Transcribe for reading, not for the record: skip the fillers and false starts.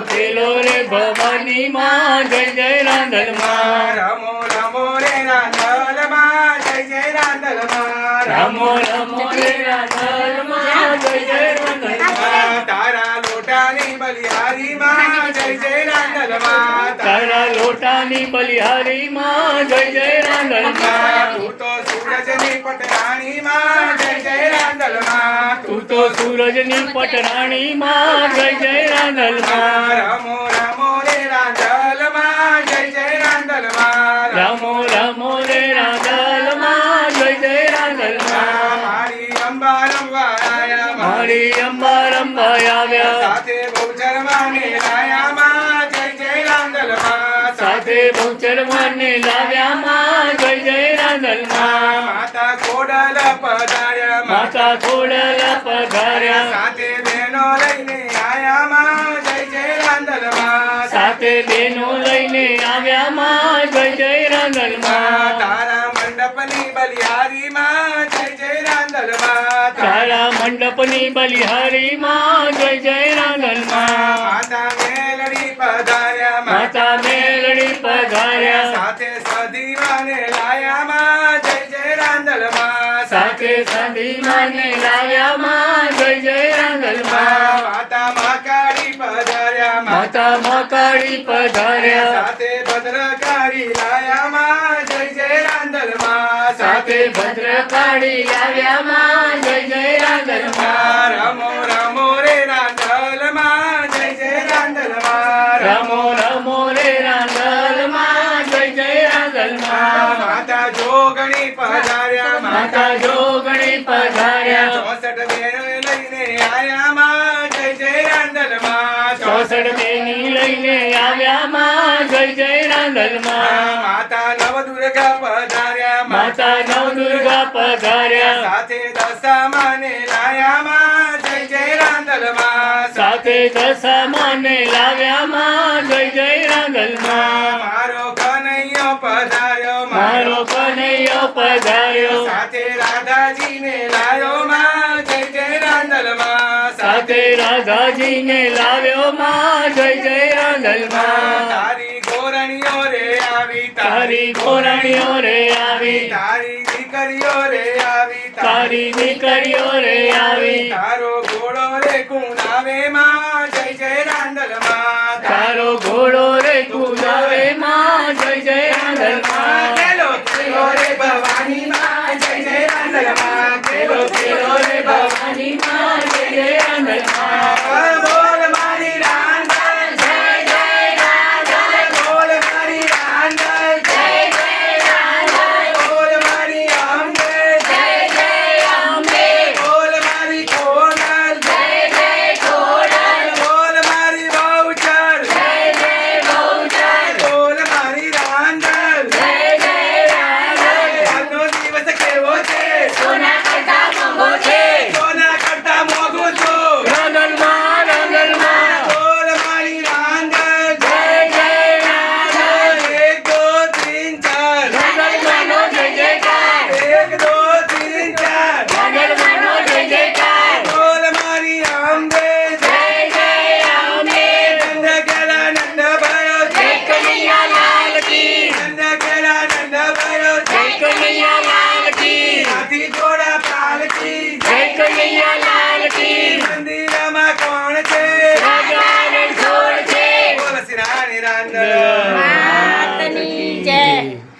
ખેલો રે ભવાની માં જય જય રાંધલ માં રમો રમો રે રાંધલ માં જય જય રાંધલ માં રમો રમો રે રાંધલ માં જય જય રાંધલ માં તારા લોટાની બલિહારી માં જય જય રાંધલ માં તારા લોટાની બલિહારી માં જય જય રાંધલ માં તું તો સૂરજની પટરાણી માં જય જય રાંધલ માં તું તો સૂરજની પટરાણી માં જય જય રાંધલ માં રમો રમો રે રાંધલ માં જય જય રાંધલ માં રમો રમો રે રાંધલ માં જય જય રાંધલ માં મારી અંબા રમવા આયા મારી અંબા રમવા આવ્યા સાથે બહુચર માને લાયા માં જય જય રાંધલ માં સાથે બહુચર માને લાવ્યા માં જય જય રાંધલ માં માતા ખોડલ પધાર્યા માતા ખોડલ પધાર્યા સાથે બેનો લઈને આયા માં જય જય રાંધલ માં સાથે બેનો લઈને આવ્યા માં જય જય રાંધલ માં તારા મંડપની બલિહારી માં જય જય રાંધલ માં તારા મંડપની બલિહારી માં જય જય રાંધલ માં માતા મેલડી પધાર્યા માતા મેલડી પધાર્યા સાથે સદીવાને લાયા માં જય જય રાંધલ માં સાથે સંધીમાને લાવ્યા માં જય જય રાંધલ માં માતા મહાકાળી પધાર્યા માતા મકાળી પધાર્યા સાથે ભદ્રકાળી લાયા માં જય જય રાંધલ માં સાથે ભદ્રકાળી લાવ્યા માં જય જય રાંધલ માં રમો રમો રે રાંધલ માં જય જય રાંધલ માં રમો રમો રે રાંધલ માં જય જય રાંધલ માં માતા જોગણી પધાર્યા માતા જોગણી પધાર્યા 64 બેનો લઈને આયા માં જય જય રાંધલ માં 64 બેની લઈને આવ્યા માં જય જય રાંધલ માં માતા નવદુર્ગા પધાર્યા માતા નવદુર્ગા પધાર્યા સાથે દશામાને લાયા માં જય જય રાંધલ માં સાથે દશામાને લાવ્યા માં જય જય રાંધલ માં મારો કનૈયો પધાર્યો મારો કનૈયો પધાર્યો સાથે રાધાજીને લાયો માં જય જય રાંધલ માં સાથે રાધાજીને લાવ્યો માં જય જય રાંધલ માં તારી ગોરણીઓ રે આવી તારી ગોરણીઓ રે આવી તારી દીકરીઓ રે આવી તારી દીકરીઓ રે આવી તારો ઘોડો રે કુણાવે માં જય જય રાંધલ માં તારો ઘોડો રે કુદાવે માં જય જય રાંધલ માં ખેલો ખેલો રે ભવાની માં જય જય રાંધલ માં ખેલો ખેલો રે ભવાની માં જય જય રાંધલ માં બોલ મારી રાંધલ જય જય રાંધલ બોલ મારી રાંધલ જય જય રાંધલ બોલ મારી અંબે જય જય અંબે બોલ મારી ખોડલ જય જય ખોડલ બોલ મારી બહુચર જય જય બહુચર બોલ મારી રાંધલ જય જય રાંધલ આજનો દિવસ કેવો છે સોના કરતા મોંઘો છે સોના કરતા મોંઘો છો રાંધલ માં રાંધલ માં બોલ મારી રાંધલ જય જય રાંધલ 1 2 3 4 રાંધલ માનો જય જયકાર 1 2 3 4 રાંધલ માનો જય જયકાર બોલ મારી અંબે જય જય અંબે નંદ કેલા નંદ ભયો જય કનૈયા લાલ કી નંદ કેલા નંદ ભયો જય કનૈયા લાલ કી હાથી ઘોડા પાલકી જય કનૈયા લાલ કી મંદિરમાં કોણ છે રાજા રણછોડ છે બોલ સિરાણી રાંધલ